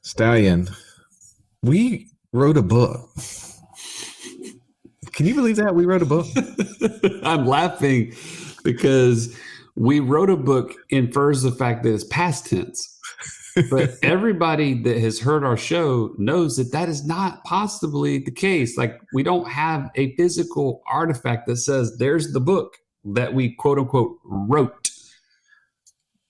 Stallion, we wrote a book. Can you believe that? We wrote a book. I'm laughing because we wrote a book infers the fact that it's past tense. But everybody that has heard our show knows that that is not possibly the case. Like, we don't have a physical artifact that says there's the book that we quote unquote wrote,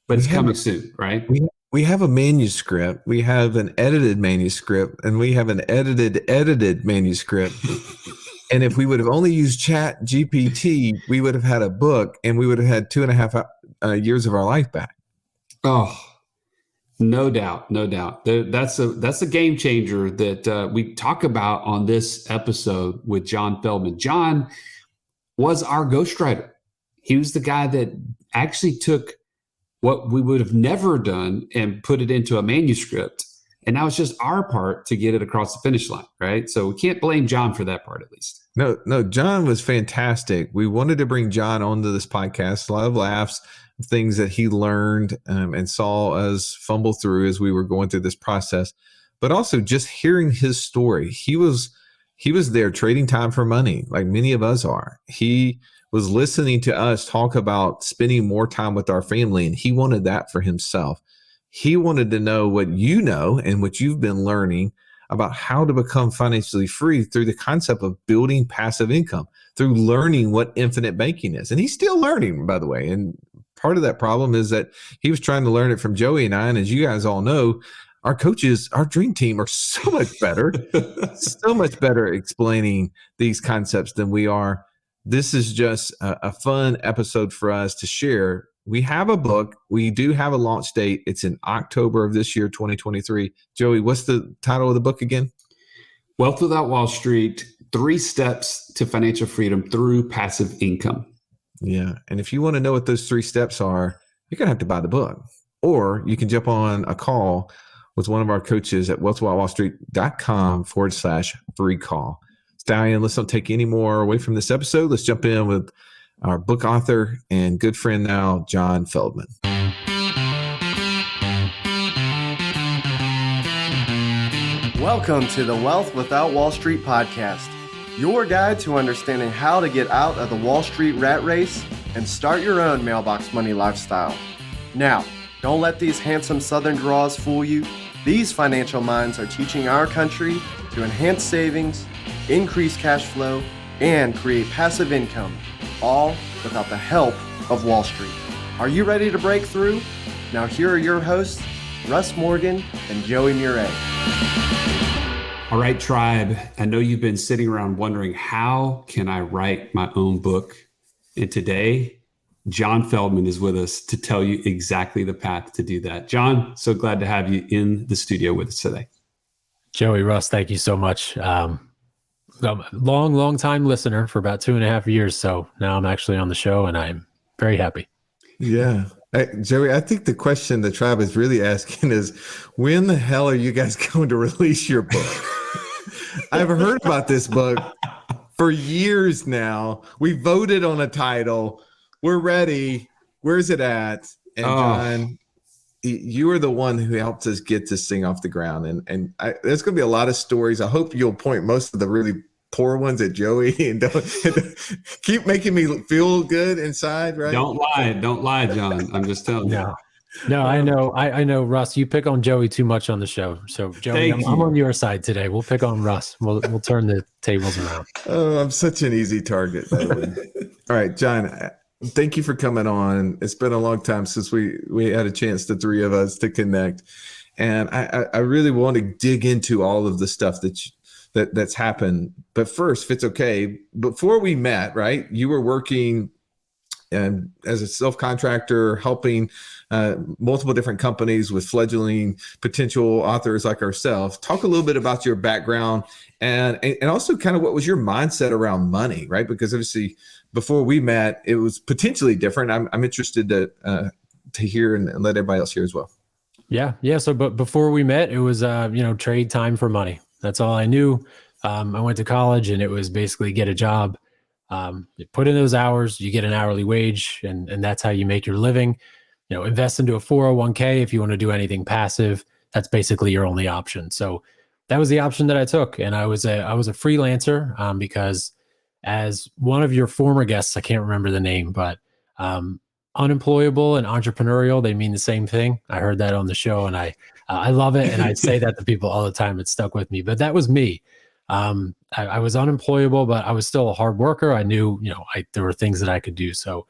but it's coming soon, right? We have a manuscript, we have an edited manuscript, and we have an edited manuscript. And if we would have only used ChatGPT, we would have had a book, and we would have had 2.5 years of our life back. Oh, no doubt, no doubt. That's a game changer that we talk about on this episode with John Feldman. John was our ghostwriter. He was the guy that actually took what we would have never done and put it into a manuscript. And now it's just our part to get it across the finish line, right? So we can't blame John for that part, at least. No, John was fantastic. We wanted to bring John onto this podcast. A lot of laughs, things that he learned and saw us fumble through as we were going through this process. But also just hearing his story. He was there trading time for money, like many of us are. He was listening to us talk about spending more time with our family, and he wanted that for himself. He wanted to know what you know and what you've been learning about how to become financially free through the concept of building passive income, through learning what infinite banking is. And he's still learning, by the way. And part of that problem is that he was trying to learn it from Joey and I. And as you guys all know, our coaches, our dream team, are so much better, explaining these concepts than we are. This is just a fun episode for us to share. We have a book. We do have a launch date. It's in October of this year, 2023. Joey, what's the title of the book again? Wealth Without Wall Street, 3 Steps to Financial Freedom Through Passive Income. Yeah. And if you want to know what those 3 steps are, you're going to have to buy the book. Or you can jump on a call with one of our coaches at wealthwithoutwallstreet.com/free call. Stallion, let's not take any more away from this episode. Let's jump in with our book author and good friend now, John Feldman. Welcome to the Wealth Without Wall Street podcast, your guide to understanding how to get out of the Wall Street rat race and start your own mailbox money lifestyle. Now, don't let these handsome Southern draws fool you. These financial minds are teaching our country to enhance savings, increase cash flow, and create passive income, all without the help of Wall Street. Are you ready to break through? Now here are your hosts, Russ Morgan and Joey Murray. All right, tribe. I know you've been sitting around wondering, how can I write my own book? And today, John Feldman is with us to tell you exactly the path to do that. John, so glad to have you in the studio with us today. Joey, Russ, thank you so much. Long time listener for about 2.5 years. So now I'm actually on the show and I'm very happy. Yeah. Hey, Joey, I think the question the tribe is really asking is, when the hell are you guys going to release your book? I've heard about this book for years now. We voted on a title. We're ready. Where's it at? And John, you are the one who helped us get this thing off the ground. And there's going to be a lot of stories. I hope you'll point most of the really poor ones at Joey and don't keep making me feel good inside, right? Don't lie, John. I'm just telling you. No, I know, Russ, you pick on Joey too much on the show. So Joey, I'm on your side today. We'll pick on Russ. We'll turn the tables around. Oh, I'm such an easy target, by the way. All right, John, thank you for coming on. It's been a long time since we had a chance, the 3 of us, to connect. And I really want to dig into all of the stuff that's happened. But first, if it's okay, before we met, right, you were working as a self-contractor, helping multiple different companies with fledgling potential authors like ourselves. Talk a little bit about your background and also kind of what was your mindset around money, right? Because obviously before we met, it was potentially different. I'm interested to hear and let everybody else hear as well. Yeah. So, but before we met, it was, trade time for money. That's all I knew. I went to college and it was basically get a job. You put in those hours, you get an hourly wage, and that's how you make your living. Invest into a 401k if you want to do anything passive. that's basically your only option. So that was the option that I took. And I was a freelancer because, as one of your former guests, I can't remember the name, but unemployable and entrepreneurial, they mean the same thing. I heard that on the show, and I love it. And I say that to people all the time. It stuck with me, but that was me. I was unemployable, but I was still a hard worker. I knew, there were things that I could do. So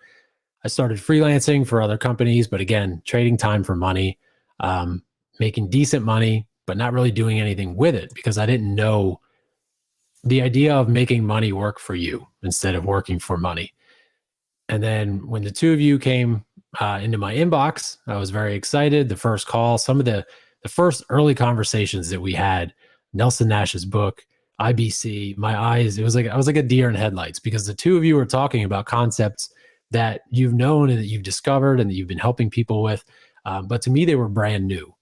I started freelancing for other companies, but again, trading time for money, making decent money, but not really doing anything with it because I didn't know the idea of making money work for you instead of working for money. And then when the two of you came into my inbox, I was very excited. The first call, some of the first early conversations that we had, Nelson Nash's book, IBC, my eyes, I was like a deer in headlights because the two of you were talking about concepts that you've known and that you've discovered and that you've been helping people with. But to me, they were brand new.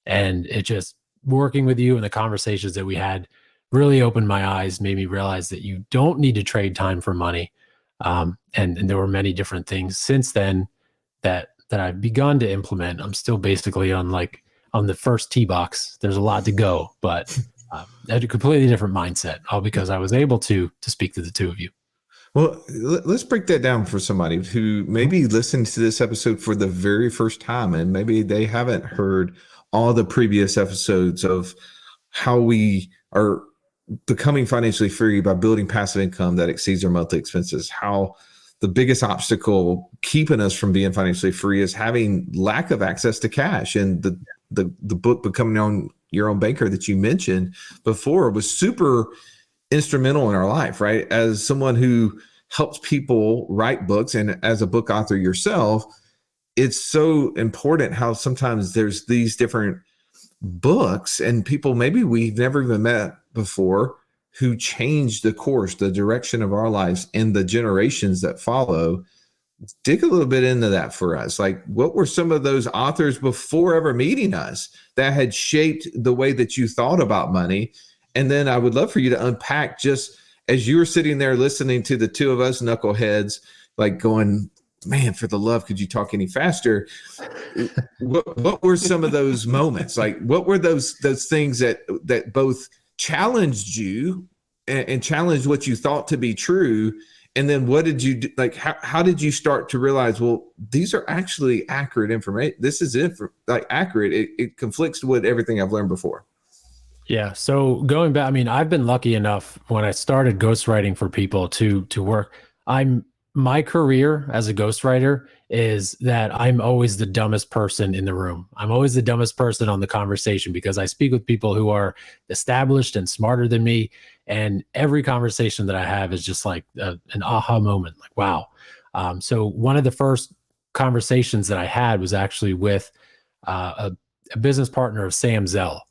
And it just, working with you and the conversations that we had really opened my eyes, made me realize that you don't need to trade time for money. And there were many different things since then that I've begun to implement. I'm still basically on the first tee box. There's a lot to go, but I had a completely different mindset, all because I was able to speak to the two of you. Well, let's break that down for somebody who maybe listened to this episode for the very first time, and maybe they haven't heard all the previous episodes of how we are becoming financially free by building passive income that exceeds our monthly expenses. How the biggest obstacle keeping us from being financially free is having lack of access to cash. And the book, Becoming Your Own Banker, that you mentioned before, was super instrumental in our life, right? As someone who helps people write books and as a book author yourself, it's so important how sometimes there's these different books and people maybe we've never even met before who change the course, the direction of our lives and the generations that follow. Dig a little bit into that for us. Like, what were some of those authors before ever meeting us that had shaped the way that you thought about money? And then I would love for you to unpack, just as you were sitting there listening to the two of us knuckleheads, like going, man, for the love, could you talk any faster? What were some of those moments? Like, what were those things that both challenged you and challenged what you thought to be true? And then what did you do? Like, how did you start to realize, well, these are actually accurate information. This is accurate. It conflicts with everything I've learned before. Yeah. So going back, I mean, I've been lucky enough when I started ghostwriting for people to work. My career as a ghostwriter is that I'm always the dumbest person in the room. I'm always the dumbest person on the conversation because I speak with people who are established and smarter than me. And every conversation that I have is just like an aha moment, like, wow. So one of the first conversations that I had was actually with a business partner of Sam Zell.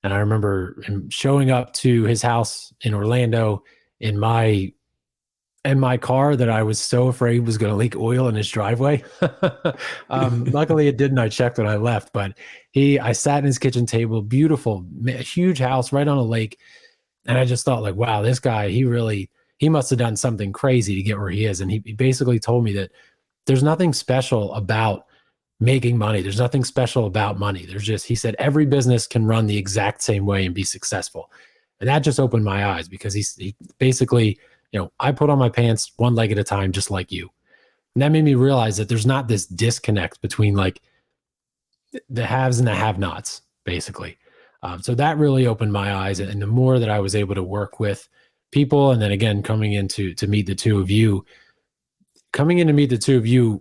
And I remember him showing up to his house in Orlando in my car that I was so afraid was going to leak oil in his driveway. Luckily it didn't. I checked when I left, but I sat in his kitchen table, beautiful, huge house right on a lake. And I just thought, like, wow, this guy, he must've done something crazy to get where he is. And he basically told me that there's nothing special about making money. There's nothing special about money. He said, every business can run the exact same way and be successful. And that just opened my eyes because he basically, I put on my pants one leg at a time, just like you. And that made me realize that there's not this disconnect between like the haves and the have-nots, basically. So that really opened my eyes. And the more that I was able to work with people, and then again, coming in to meet the two of you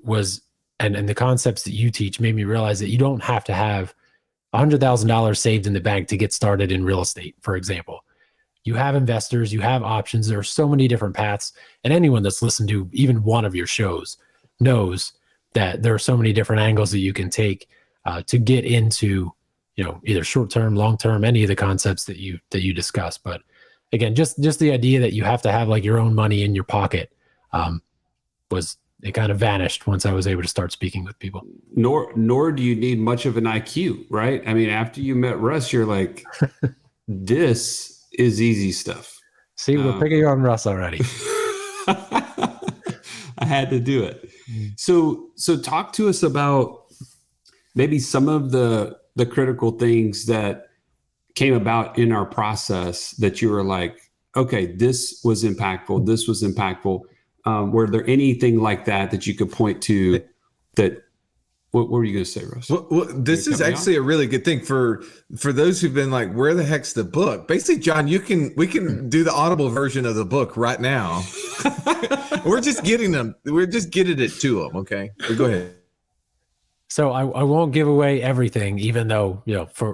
was, and the concepts that you teach made me realize that you don't have to have $100,000 saved in the bank to get started in real estate, for example. You have investors, you have options. There are so many different paths. And anyone that's listened to even one of your shows knows that there are so many different angles that you can take to get into, either short-term, long-term, any of the concepts that you discuss. But again, just the idea that you have to have like your own money in your pocket it kind of vanished once I was able to start speaking with people. Nor do you need much of an IQ, right? I mean, after you met Russ, you're like, this is easy stuff. See, we're picking on Russ already. I had to do it. So talk to us about maybe some of the the critical things that came about in our process that you were like, okay, this was impactful. This was impactful. Were there anything like that you could point to that? What were you going to say, Russ? Well, this is actually a really good thing for those who've been like, where the heck's the book? Basically, John, we can do the Audible version of the book right now. We're just getting it to them. Okay, but go ahead. So I won't give away everything, even though,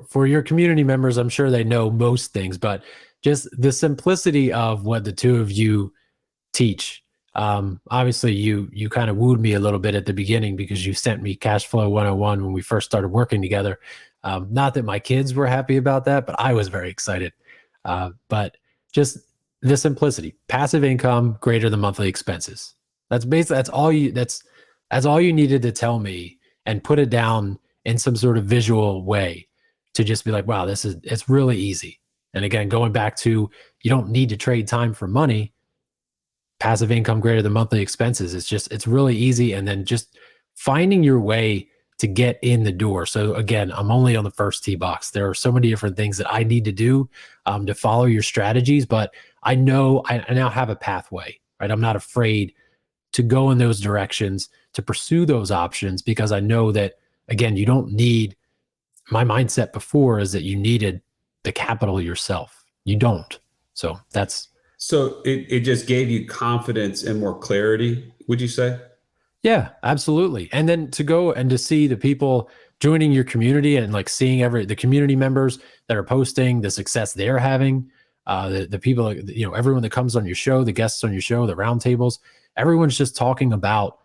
for your community members, I'm sure they know most things, but just the simplicity of what the two of you teach. Obviously you kind of wooed me a little bit at the beginning because you sent me Cash Flow 101 when we first started working together. Not that my kids were happy about that, but I was very excited. But just the simplicity, passive income greater than monthly expenses. That's all you needed to tell me, and put it down in some sort of visual way to just be like, wow, it's really easy. And again, going back to, you don't need to trade time for money. Passive income greater than monthly expenses. It's really easy. And then just finding your way to get in the door. So again, I'm only on the first tee box. There are so many different things that I need to do to follow your strategies, but I know I now have a pathway, right? I'm not afraid to go in those directions, to pursue those options, because I know that, again, you don't need, my mindset before is that you needed the capital yourself. You don't. So it just gave you confidence and more clarity, would you say? Yeah, absolutely. And then to go and to see the people joining your community and like seeing the community members that are posting the success they're having, the people, everyone that comes on your show, the guests on your show, the roundtables, everyone's just talking about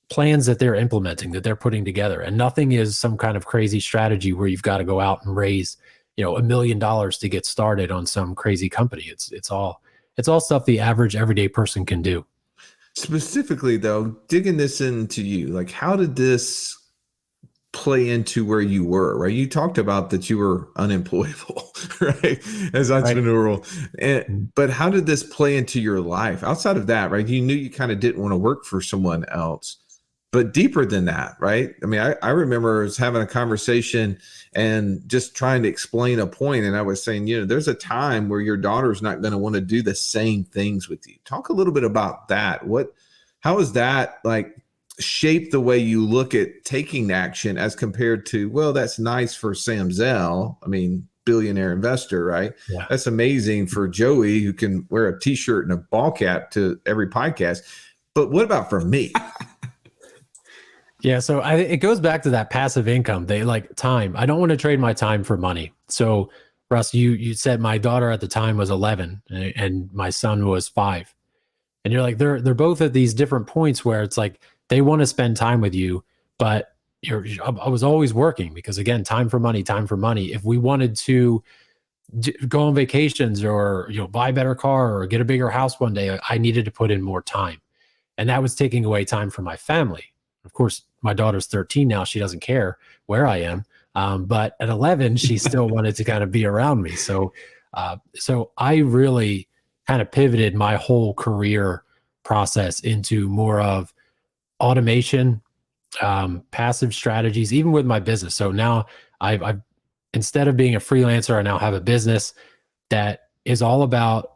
plans that they're implementing, that they're putting together. And nothing is some kind of crazy strategy where you've got to go out and raise, $1 million to get started on some crazy company. It's all stuff the average everyday person can do. Specifically though, digging this into you, like, how did this play into where you were, right? You talked about that you were unemployable, right? As entrepreneurial. But how did this play into your life outside of that, right? You knew you kind of didn't want to work for someone else, but deeper than that, right? I mean, I remember us having a conversation and just trying to explain a point. And I was saying, there's a time where your daughter's not going to want to do the same things with you. Talk a little bit about that. How is that like shape the way you look at taking action as compared to, well, that's nice for Sam Zell. I mean, billionaire investor, right? Yeah. That's amazing for Joey, who can wear a t-shirt and a ball cap to every podcast. But what about for me? Yeah. So it goes back to that passive income. They like time. I don't want to trade my time for money. So Russ, you said my daughter at the time was 11 and my son was 5. And you're like, they're both at these different points where it's like, they want to spend time with you, but I was always working because, again, time for money. If we wanted to go on vacations or, buy a better car or get a bigger house one day, I needed to put in more time. And that was taking away time from my family. Of course, my daughter's 13 now. She doesn't care where I am. But at 11, she still wanted to kind of be around me. So I really kind of pivoted my whole career process into more of automation, passive strategies, even with my business. So now I've instead of being a freelancer, I now have a business that is all about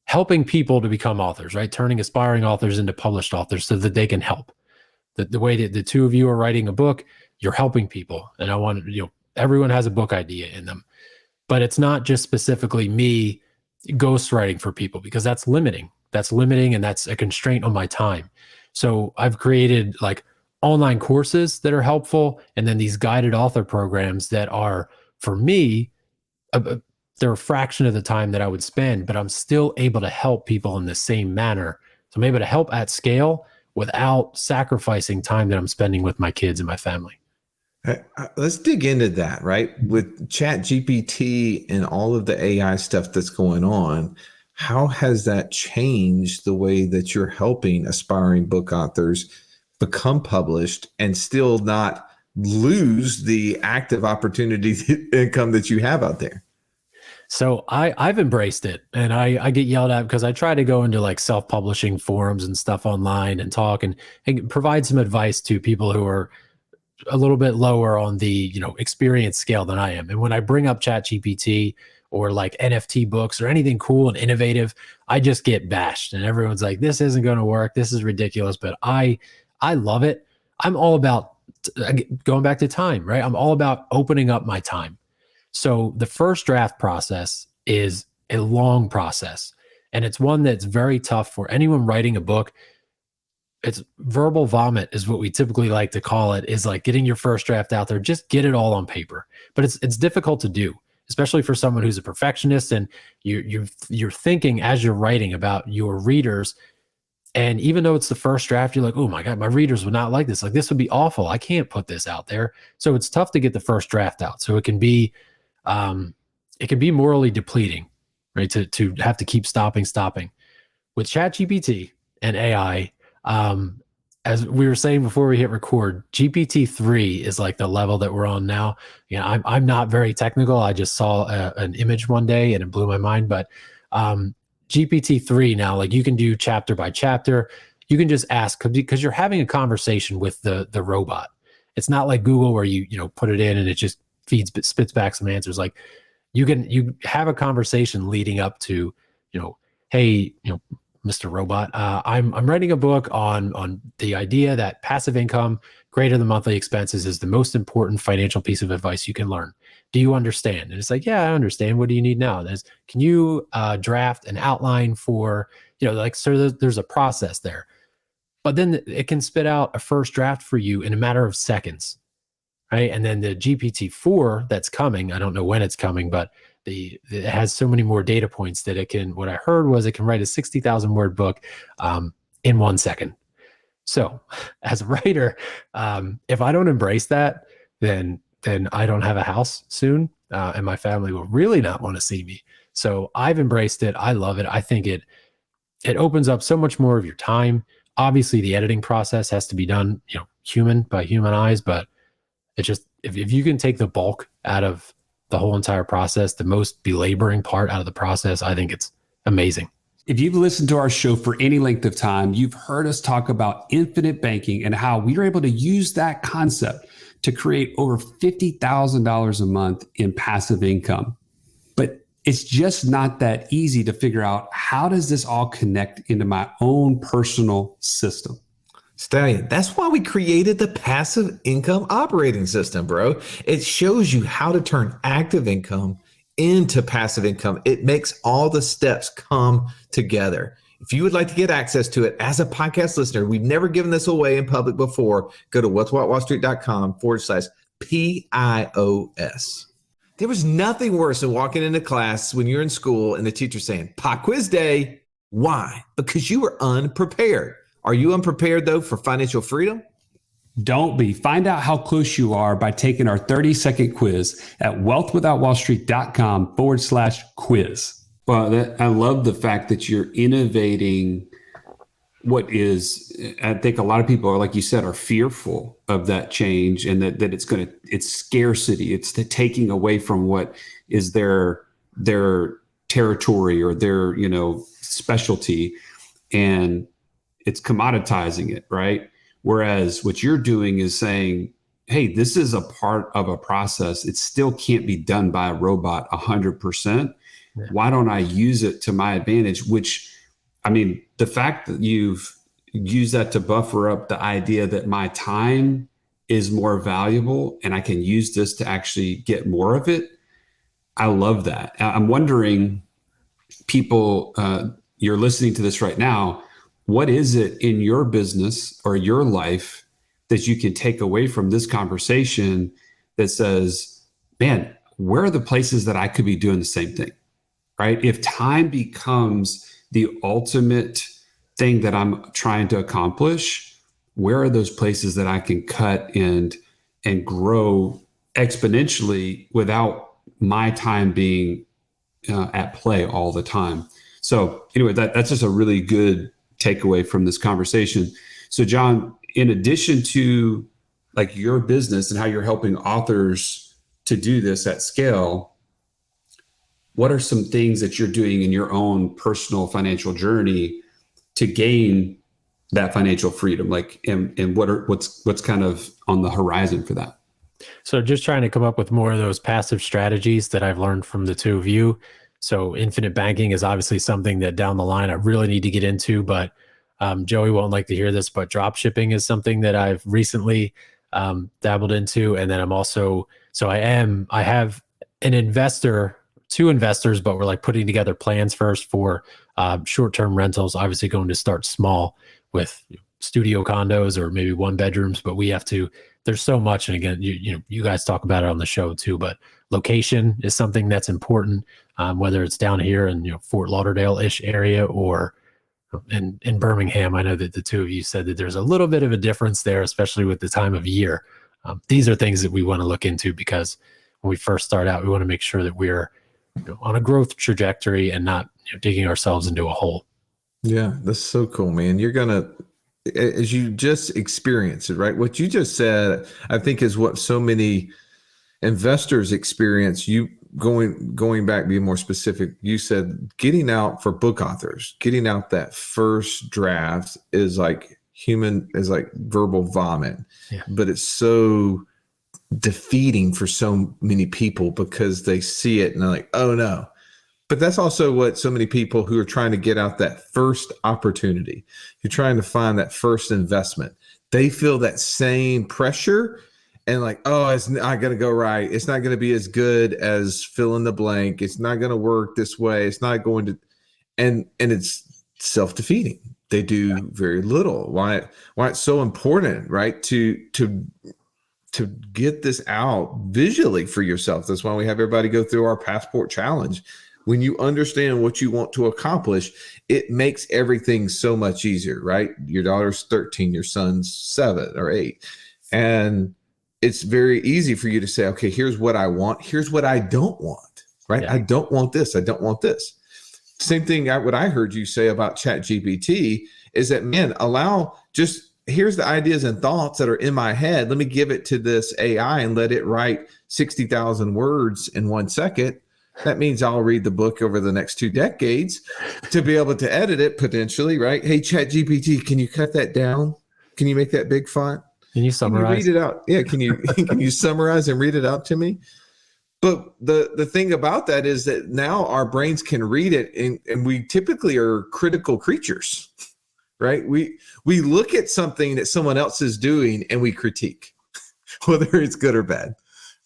helping people to become authors, right? Turning aspiring authors into published authors so that they can help. The way that the two of you are writing a book, you're helping people. And I want, everyone has a book idea in them, but it's not just specifically me ghostwriting for people, because that's limiting. And that's a constraint on my time. So I've created like online courses that are helpful, and then these guided author programs that are, for me, they're a fraction of the time that I would spend, but I'm still able to help people in the same manner. So I'm able to help at scale without sacrificing time that I'm spending with my kids and my family. Let's dig into that, right? With ChatGPT and all of the AI stuff that's going on, how has that changed the way that you're helping aspiring book authors become published and still not lose the active opportunity income that you have out there? So I've embraced it, and I get yelled at because I try to go into like self-publishing forums and stuff online and talk and provide some advice to people who are a little bit lower on the, experience scale than I am. And when I bring up ChatGPT or like NFT books or anything cool and innovative, I just get bashed and everyone's like, this isn't going to work. This is ridiculous. But I love it. I'm all about going back to time, right? I'm all about opening up my time. So the first draft process is a long process, and it's one that's very tough for anyone writing a book. It's verbal vomit is what we typically like to call it, is like getting your first draft out there. Just get it all on paper. But it's difficult to do, especially for someone who's a perfectionist and you're thinking as you're writing about your readers. And even though it's the first draft, you're like, oh my God, my readers would not like this. Like, this would be awful. I can't put this out there. So it's tough to get the first draft out. So it can be morally depleting, right? To have to keep stopping. With ChatGPT and AI, as we were saying before we hit record, GPT-3 is like the level that we're on now. I'm not very technical. I just saw an image one day and it blew my mind. But GPT-3 now, like, you can do chapter by chapter. You can just ask, because you're having a conversation with the robot. It's not like Google where you put it in and it just spits back some answers. Like, you have a conversation leading up to, hey, Mr. Robot, I'm writing a book on the idea that passive income greater than monthly expenses is the most important financial piece of advice you can learn. Do you understand? And it's like, yeah, I understand. What do you need now? Can you draft an outline for, so there's a process there. But then it can spit out a first draft for you in a matter of seconds, right? And then the GPT-4 that's coming, I don't know when it's coming, but it has so many more data points that it can, what I heard was it can write a 60,000 word book in 1 second. So as a writer, if I don't embrace that, then I don't have a house soon, and my family will really not want to see me. So I've embraced it. I love it. I think it opens up so much more of your time. Obviously, the editing process has to be done, human by human eyes, but it just, if you can take the bulk out of the whole entire process, the most belaboring part out of the process, I think it's amazing. If you've listened to our show for any length of time, you've heard us talk about infinite banking and how we are able to use that concept to create over $50,000 a month in passive income. But it's just not that easy to figure out, how does this all connect into my own personal system? Stallion, that's why we created the passive income operating system, bro. It shows you how to turn active income into passive income. It makes all the steps come together. If you would like to get access to it as a podcast listener, we've never given this away in public before. Go to what'swhatwallstreet.com/PIOS. There was nothing worse than walking into class when you're in school and the teacher saying, pop quiz day. Why? Because you were unprepared. Are you unprepared, though, for financial freedom? Don't be. Find out how close you are by taking our 30-second quiz at wealthwithoutwallstreet.com/quiz. Well, I love the fact that you're innovating what is, I think a lot of people are, like you said, are fearful of that change, and that it's scarcity. It's the taking away from what is their territory or their, specialty, and it's commoditizing it, right? Whereas what you're doing is saying, hey, this is a part of a process. It still can't be done by a robot 100%. Yeah. Why don't I use it to my advantage? Which, the fact that you've used that to buffer up the idea that my time is more valuable and I can use this to actually get more of it. I love that. I'm wondering, people, you're listening to this right now, what is it in your business or your life that you can take away from this conversation that says, man, where are the places that I could be doing the same thing, right? If time becomes the ultimate thing that I'm trying to accomplish, where are those places that I can cut and grow exponentially without my time being at play all the time? So anyway, that's just a really good takeaway from this conversation. So John, in addition to like your business and how you're helping authors to do this at scale, what are some things that you're doing in your own personal financial journey to gain that financial freedom? Like, and what's kind of on the horizon for that? So just trying to come up with more of those passive strategies that I've learned from the two of you. So infinite banking is obviously something that down the line I really need to get into, but Joey won't like to hear this, but drop shipping is something that I've recently dabbled into. And then I have an investor, two investors, but we're like putting together plans first for short-term rentals, obviously going to start small with studio condos or maybe one bedrooms, but there's so much. And again, you guys talk about it on the show too, but location is something that's important, whether it's down here in Fort Lauderdale-ish area or in Birmingham. I know that the two of you said that there's a little bit of a difference there, especially with the time of year. These are things that we want to look into because when we first start out, we want to make sure that we're on a growth trajectory and not digging ourselves into a hole. Yeah, that's so cool, man. You're going to, as you just experience it, right? What you just said, I think is what so many investors experience. You going back, being more specific, you said getting out for book authors, getting out that first draft is like verbal vomit, but it's so defeating for so many people because they see it and they're like, oh no. But that's also what so many people who are trying to get out that first opportunity, who are trying to find that first investment, they feel that same pressure and like, oh, it's not going to go right. It's not going to be as good as fill in the blank. It's not going to work this way. It's not going to, and it's self-defeating. They do very little. Why it's so important, right? To get this out visually for yourself. That's why we have everybody go through our passport challenge. When you understand what you want to accomplish, it makes everything so much easier, right? Your daughter's 13, your son's 7 or 8. And it's very easy for you to say, okay, here's what I want. Here's what I don't want, right? Yeah. I don't want this. I don't want this. Same thing. What I heard you say about ChatGPT is that, man, here's the ideas and thoughts that are in my head. Let me give it to this AI and let it write 60,000 words in 1 second. That means I'll read the book over the next 2 decades to be able to edit it potentially, right? Hey, ChatGPT, can you cut that down? Can you make that big font? Can you summarize? Can you read it out? Yeah. Can you summarize and read it out to me? But the thing about that is that now our brains can read it, and we typically are critical creatures, right? We look at something that someone else is doing and we critique, whether it's good or bad,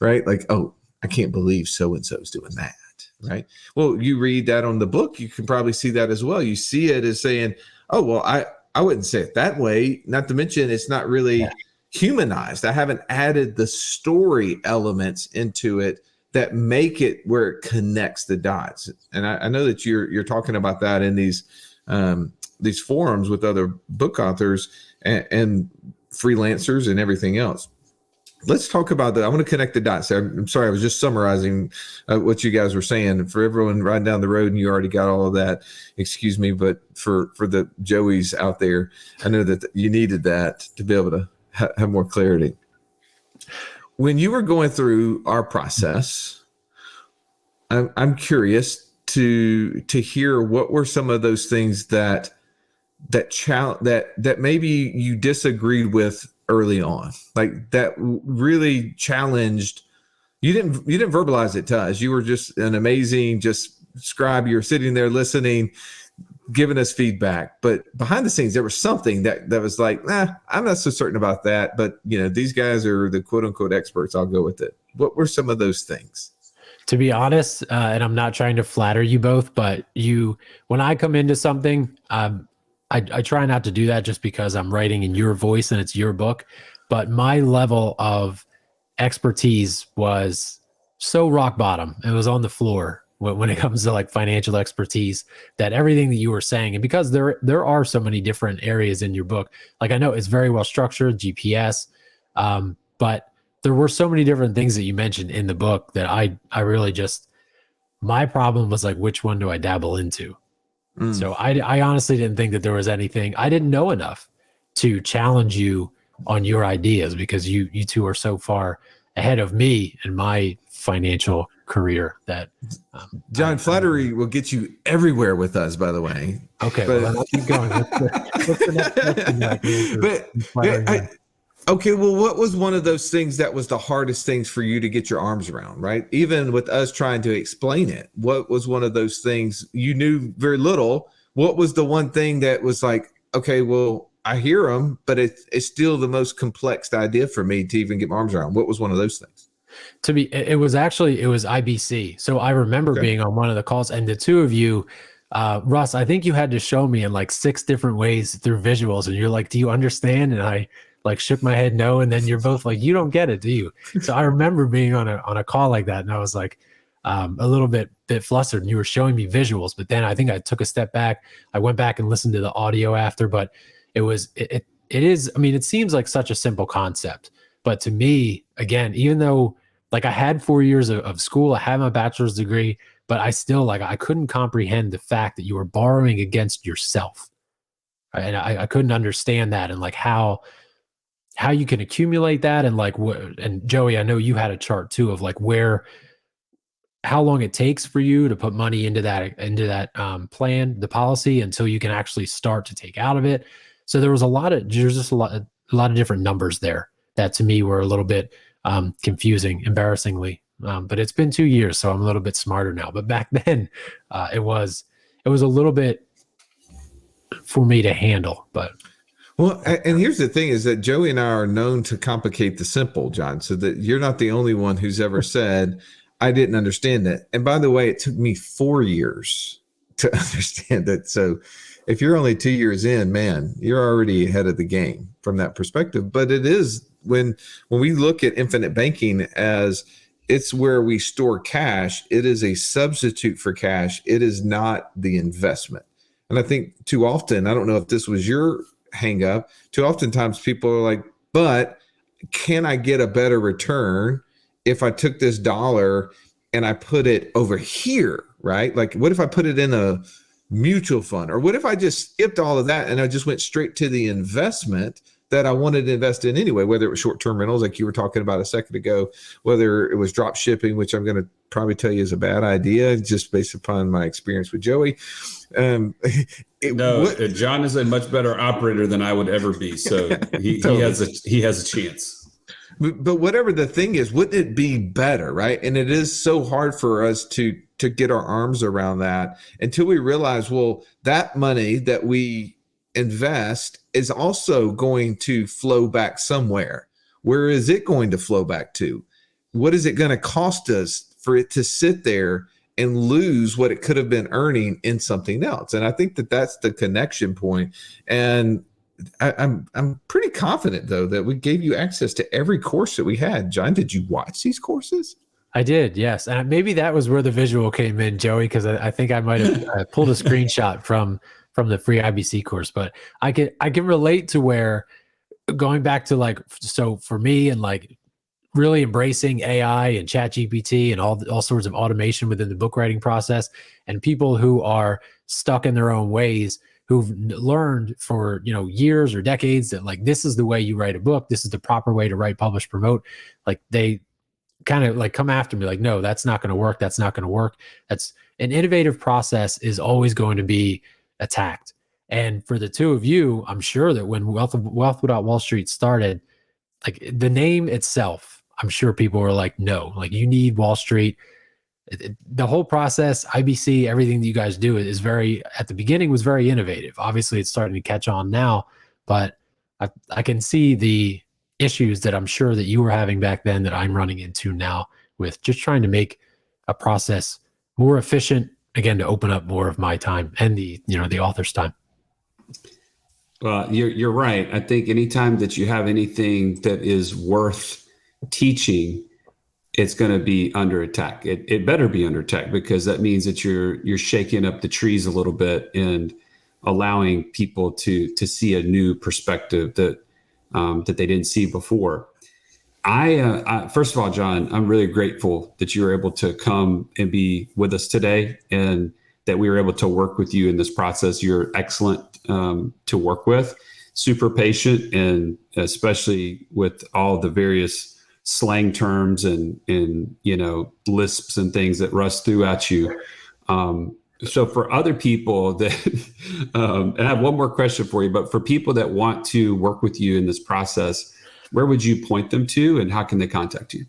right? Like, oh, I can't believe so-and-so is doing that, right? Well, you read that on the book, you can probably see that as well. You see it as saying, oh, well, I wouldn't say it that way. Not to mention it's not really humanized. I haven't added the story elements into it that make it where it connects the dots. And I know that you're talking about that in these forums with other book authors and freelancers and everything else. Let's talk about that. I want to connect the dots. I'm sorry, I was just summarizing what you guys were saying. For everyone riding down the road, and you already got all of that, excuse me, but for the Joeys out there, I know that you needed that to be able to have more clarity. When you were going through our process, I'm curious to hear what were some of those things that maybe you disagreed with early on, like that really challenged. You didn't verbalize it to us. You were just an amazing scribe. You're sitting there listening, giving us feedback. But behind the scenes, there was something that was like, I'm not so certain about that. But these guys are the quote unquote experts. I'll go with it. What were some of those things? To be honest, and I'm not trying to flatter you both, but when I come into something, I try not to do that just because I'm writing in your voice and it's your book. But my level of expertise was so rock bottom. It was on the floor when it comes to like financial expertise, that everything that you were saying, and because there are so many different areas in your book, like I know it's very well structured, GPS, but there were so many different things that you mentioned in the book that I really my problem was like, which one do I dabble into? So I honestly didn't think that there was anything. I didn't know enough to challenge you on your ideas because you two are so far ahead of me in my financial career that John, flattery will get you everywhere with us, by the way. Okay, But, well, let's keep going. What's the next question that I can answer? Okay, well, what was one of those things that was the hardest things for you to get your arms around, right? Even with us trying to explain it, what was one of those things you knew very little? What was the one thing that was like, okay, well, I hear them, but it's still the most complex idea for me to even get my arms around? What was one of those things? To be, it was IBC. So I remember being on one of the calls, and the two of you, Russ, I think you had to show me in like 6 different ways through visuals, and you're like, "Do you understand?" And I like shook my head no, and then you're both like, "You don't get it, do you?" So I remember being on a call like that, and I was like a little bit flustered, and you were showing me visuals, but then I think I took a step back. I went back and listened to the audio after, but it is. I mean, it seems like such a simple concept, but to me, again, even though like I had 4 years of school, I had my bachelor's degree, but I still I couldn't comprehend the fact that you were borrowing against yourself. Right? And I couldn't understand that, and like how you can accumulate that, and like and Joey, I know you had a chart too of like how long it takes for you to put money into that plan, the policy, until you can actually start to take out of it. So there's just a lot of different numbers there that to me were a little bit confusing, embarrassingly. But it's been 2 years, so I'm a little bit smarter now. But back then, it was a little bit for me to handle. But well, and here's the thing: is that Joey and I are known to complicate the simple, John. So that you're not the only one who's ever said, "I didn't understand it." And by the way, it took me 4 years to understand it. So if you're only 2 years in, man, you're already ahead of the game from that perspective. But it is when we look at infinite banking as it's where we store cash, it is a substitute for cash. It is not the investment. And I think too often, I don't know if this was your hang up, too oftentimes people are like, but can I get a better return if I took this dollar and I put it over here, right? Like, what if I put it in a mutual fund? Or what if I just skipped all of that and I just went straight to the investment that I wanted to invest in anyway, whether it was short-term rentals like you were talking about a second ago, whether it was drop shipping, which I'm going to probably tell you is a bad idea just based upon my experience with Joey. John is a much better operator than I would ever be. So he has a chance. But whatever the thing is, wouldn't it be better, right? And it is so hard for us to get our arms around that until we realize, well, that money that we invest is also going to flow back somewhere. Where is it going to flow back to? What is it going to cost us for it to sit there and lose what it could have been earning in something else? And I think that that's the connection point. And I'm pretty confident, though, that we gave you access to every course that we had. John, did you watch these courses? I did, yes. And maybe that was where the visual came in, Joey, because I think I might have pulled a screenshot from the free IBC course. But I can relate to where going back to like, so for me and like really embracing AI and ChatGPT and all sorts of automation within the book writing process, and people who are stuck in their own ways, who've learned for years or decades that like this is the way you write a book, this is the proper way to write, publish, promote. Like they kind of like come after me like, no, that's not going to work. That's not going to work. That's an innovative process is always going to be attacked. And for the two of you, I'm sure that when Wealth Without Wall Street started, like the name itself, I'm sure people were like, no, like you need Wall Street. The whole process, IBC, everything that you guys do is at the beginning was very innovative. Obviously it's starting to catch on now, but I can see the issues that I'm sure that you were having back then that I'm running into now with just trying to make a process more efficient, again, to open up more of my time and the author's time. Well, you're right. I think anytime that you have anything that is worth teaching, it's going to be under attack. It better be under attack, because that means that you're shaking up the trees a little bit and allowing people to see a new perspective that they didn't see before. I first of all, John, I'm really grateful that you were able to come and be with us today, and that we were able to work with you in this process. You're excellent to work with, super patient, and especially with all the various slang terms and lisps and things that Russ threw at you. So for other people that, and I have one more question for you, but for people that want to work with you in this process, where would you point them to and how can they contact you?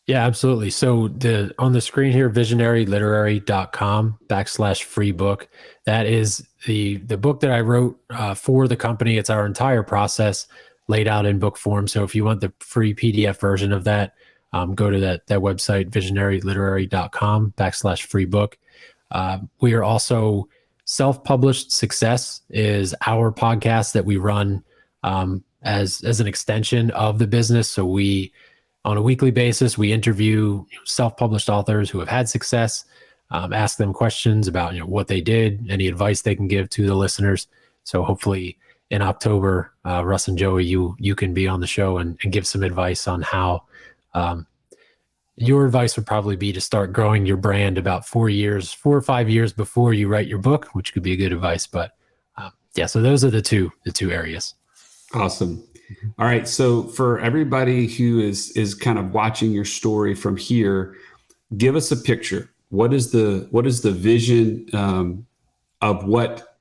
Yeah, absolutely. So on the screen here, visionaryliterary.com/free book. That is the book that I wrote for the company. It's our entire process laid out in book form. So if you want the free PDF version of that, go to that website, visionaryliterary.com/free book. We are also Self-Published Success is our podcast that we run as an extension of the business. So on a weekly basis, we interview self-published authors who have had success, ask them questions about what they did, any advice they can give to the listeners. So hopefully in October, Russ and Joey, you can be on the show and give some advice on how your advice would probably be to start growing your brand about 4 or 5 years before you write your book, which could be a good advice. But so those are the two areas. Awesome. All right. So for everybody who is kind of watching your story from here, give us a picture. What is the vision of what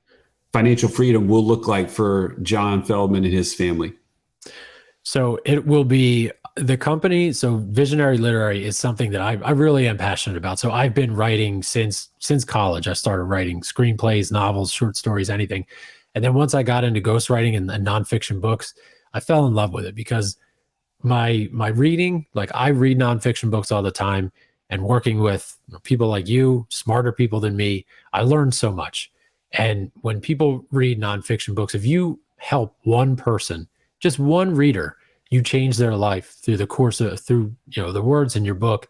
financial freedom will look like for John Feldman and his family? So it will be the company. So Visionary Literary is something that I really am passionate about. So I've been writing since college. I started writing screenplays, novels, short stories, anything. And then once I got into ghostwriting and nonfiction books, I fell in love with it because my reading, like I read nonfiction books all the time, and working with people like you, smarter people than me, I learned so much. And when people read nonfiction books, if you help one person, just one reader, you change their life through the course of the words in your book.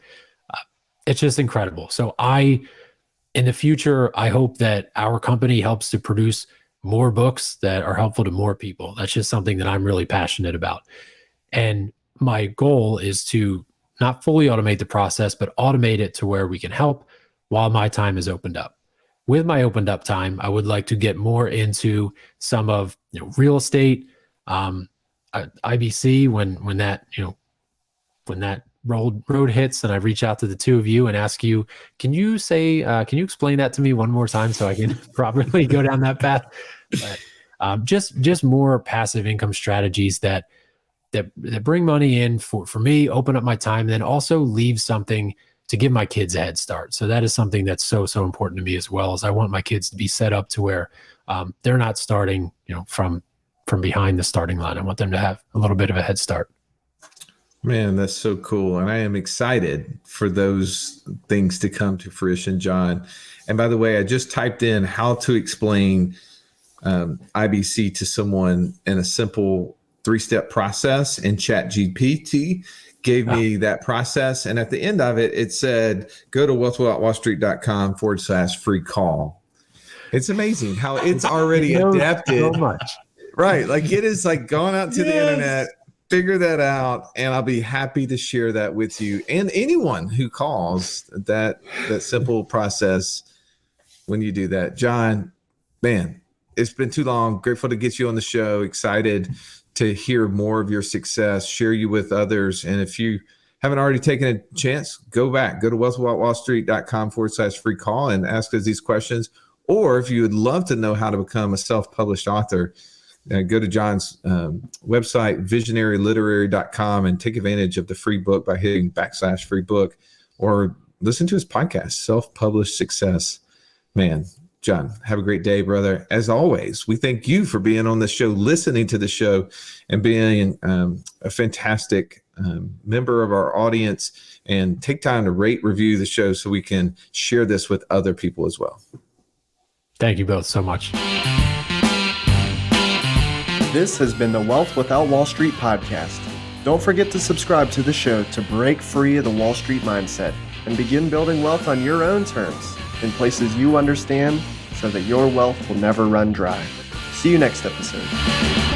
It's just incredible. So in the future, I hope that our company helps to produce more books that are helpful to more people. That's just something that I'm really passionate about. And my goal is to not fully automate the process, but automate it to where we can help while my time is opened up. With my opened up time, I would like to get more into some of real estate, IBC when that road hits, and I reach out to the two of you and ask you, can you explain that to me one more time so I can properly go down that path? But, just more passive income strategies that bring money in for me, open up my time, and then also leave something to give my kids a head start. So that is something that's so important to me as well, as I want my kids to be set up to where they're not starting from behind the starting line. I want them to have a little bit of a head start. Man, that's so cool. And I am excited for those things to come to fruition, John. And by the way, I just typed in how to explain IBC to someone in a simple 3-step process, and ChatGPT gave me that process. And at the end of it, it said, go to wealthwithoutwallstreet.com/free call. It's amazing how it's already adapted. So much. Right. Like it is like going out to the internet, figure that out, and I'll be happy to share that with you and anyone who calls that simple process when you do that. John, man, it's been too long. Grateful to get you on the show. Excited to hear more of your success, share you with others. And if you haven't already taken a chance, go to wealthwithoutwallstreet.com/free call and ask us these questions. Or if you would love to know how to become a self-published author, go to John's website, visionaryliterary.com, and take advantage of the free book by hitting /free book, or listen to his podcast, Self-Published Success. Man, John, have a great day, brother. As always, we thank you for being on the show, listening to the show, and being a fantastic member of our audience. And take time to rate, review the show so we can share this with other people as well. Thank you both so much. This has been the Wealth Without Wall Street podcast. Don't forget to subscribe to the show to break free of the Wall Street mindset and begin building wealth on your own terms in places you understand, so that your wealth will never run dry. See you next episode.